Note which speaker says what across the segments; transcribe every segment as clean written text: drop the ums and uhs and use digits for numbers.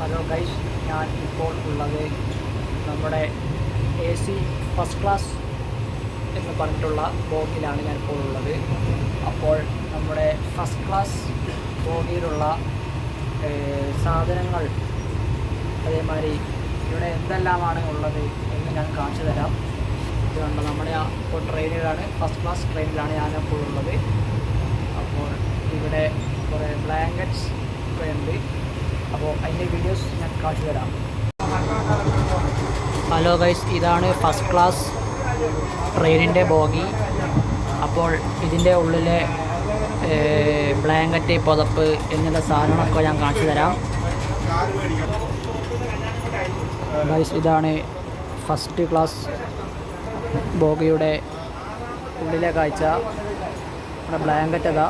Speaker 1: Hello guys, ഞാൻ ഇപ്പോൾ ഉള്ളത് നമ്മുടെ AC ഫസ്റ്റ് ക്ലാസ് എന്ന് പറഞ്ഞിട്ടുള്ള ബോഗിയിലാണ് ഞാൻ ഇപ്പോൾ ഉള്ളത്. അപ്പോൾ നമ്മുടെ ഫസ്റ്റ് ക്ലാസ് ബോഗിയിലുള്ള സാധനങ്ങൾ, അതേമാതിരി ഇവിടെ എന്തെല്ലാമാണ് ഉള്ളത് എന്ന് ഞാൻ കാണിച്ചു തരാം. ഇതുകൊണ്ട് നമ്മുടെ ഇപ്പോൾ ട്രെയിനിലാണ്, ഫസ്റ്റ് ക്ലാസ് ട്രെയിനിലാണ് ഞാനിപ്പോൾ ഉള്ളത്. അപ്പോൾ ഇവിടെ കുറേ ബ്ലാങ്കറ്റ്സ് ഒക്കെ ഉണ്ട്. അപ്പോൾ അതിൻ്റെ വീഡിയോസ് ഞാൻ കാണിച്ചു തരാം. ഹലോ ഗൈസ്, ഇതാണ് ഫസ്റ്റ് ക്ലാസ് ട്രെയിനിൻ്റെ ബോഗി. അപ്പോൾ ഇതിൻ്റെ ഉള്ളിലെ ബ്ലാങ്കറ്റ്, പുതപ്പ് എന്നുള്ള സാധനങ്ങളൊക്കെ ഞാൻ കാണിച്ചു തരാം. ഗൈസ്, ഇതാണ് ഫസ്റ്റ് ക്ലാസ് ബോഗിയുടെ ഉള്ളിലെ കാഴ്ച. ബ്ലാങ്കറ്റ് അതാ.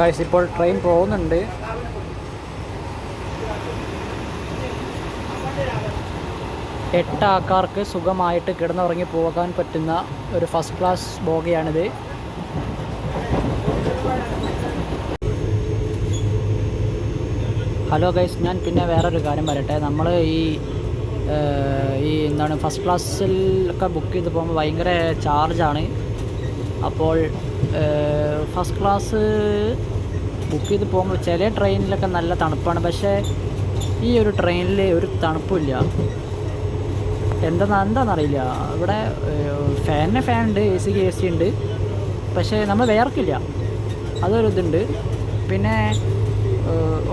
Speaker 1: ഗൈസ്, ഇപ്പോൾ ട്രെയിൻ പോകുന്നുണ്ട്. എട്ട് ആൾക്കാർക്ക് സുഖമായിട്ട് കിടന്നുറങ്ങി പോകാൻ പറ്റുന്ന ഒരു ഫസ്റ്റ് ക്ലാസ് ബോഗിയാണിത്. ഹലോ ഗൈസ്, ഞാൻ പിന്നെ വേറൊരു കാര്യം പറയട്ടെ. നമ്മൾ ഈ എന്താണ് ഫസ്റ്റ് ക്ലാസ്സിലൊക്കെ ബുക്ക് ചെയ്ത് പോകുമ്പോൾ ഭയങ്കര ചാർജാണ്. അപ്പോൾ ഫസ്റ്റ് ക്ലാസ് ബുക്ക് ചെയ്ത് പോകുമ്പോൾ ചില ട്രെയിനിലൊക്കെ നല്ല തണുപ്പാണ്. പക്ഷേ ഈ ഒരു ട്രെയിനിൽ ഒരു തണുപ്പില്ല. എന്താണെന്നറിയില്ല. ഇവിടെ ഫാൻ ഉണ്ട്, AC ഉണ്ട്. പക്ഷേ നമ്മൾ വേർക്കില്ല, അതൊരു ഇതുണ്ട്. പിന്നെ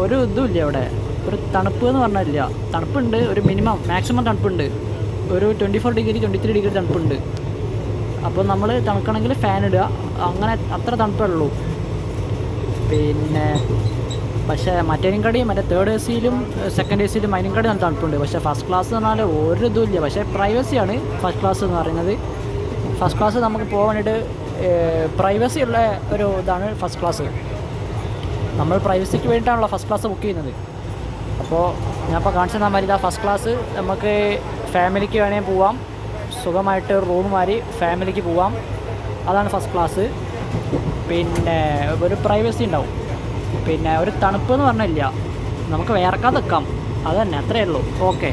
Speaker 1: ഒരു ഇതുമില്ല ഇവിടെ, ഒരു തണുപ്പ് എന്ന് പറഞ്ഞില്ല. തണുപ്പുണ്ട്, ഒരു മാക്സിമം തണുപ്പുണ്ട്. ഒരു 24 ഡിഗ്രി 23 ഡിഗ്രി തണുപ്പുണ്ട്. അപ്പോൾ നമ്മൾ തണുക്കണമെങ്കിൽ ഫാൻ ഇടുക, അങ്ങനെ അത്ര തണുപ്പേ ഉള്ളൂ. പിന്നെ പക്ഷേ മറ്റേ തേർഡ് AC-യിലും സെക്കൻഡ് AC-യിലും അതിനെക്കാട്ടി നല്ല തണുപ്പുണ്ട്. പക്ഷേ ഫസ്റ്റ് ക്ലാസ് എന്ന് പറഞ്ഞാൽ ഒരു ഇതുമില്ല. പക്ഷേ പ്രൈവസിയാണ് ഫസ്റ്റ് ക്ലാസ് എന്ന് പറയുന്നത്. ഫസ്റ്റ് ക്ലാസ് നമുക്ക് പോകാൻ വേണ്ടിയിട്ട് പ്രൈവസി ഉള്ള ഒരു ഇതാണ് ഫസ്റ്റ് ക്ലാസ്. നമ്മൾ പ്രൈവസിക്ക് വേണ്ടിയിട്ടാണല്ലോ ഫസ്റ്റ് ക്ലാസ് ബുക്ക് ചെയ്യുന്നത്. അപ്പോൾ ഞാനിപ്പോൾ കാണിച്ചു തന്നാൽ മതി. ഫസ്റ്റ് ക്ലാസ് നമുക്ക് ഫാമിലിക്ക് വേണമെങ്കിൽ പോവാം, സുഖമായിട്ട് റൂം മാറി ഫാമിലിക്ക് പോവാം. അതാണ് ഫസ്റ്റ് ക്ലാസ്. പിന്നെ ഒരു പ്രൈവസി ഉണ്ടാവും. പിന്നെ ഒരു തണുപ്പ് എന്ന് പറഞ്ഞില്ല, നമുക്ക് വേർക്കാതെ നിൽക്കാം. അത് തന്നെ, അത്രയേ ഉള്ളൂ. ഓക്കെ.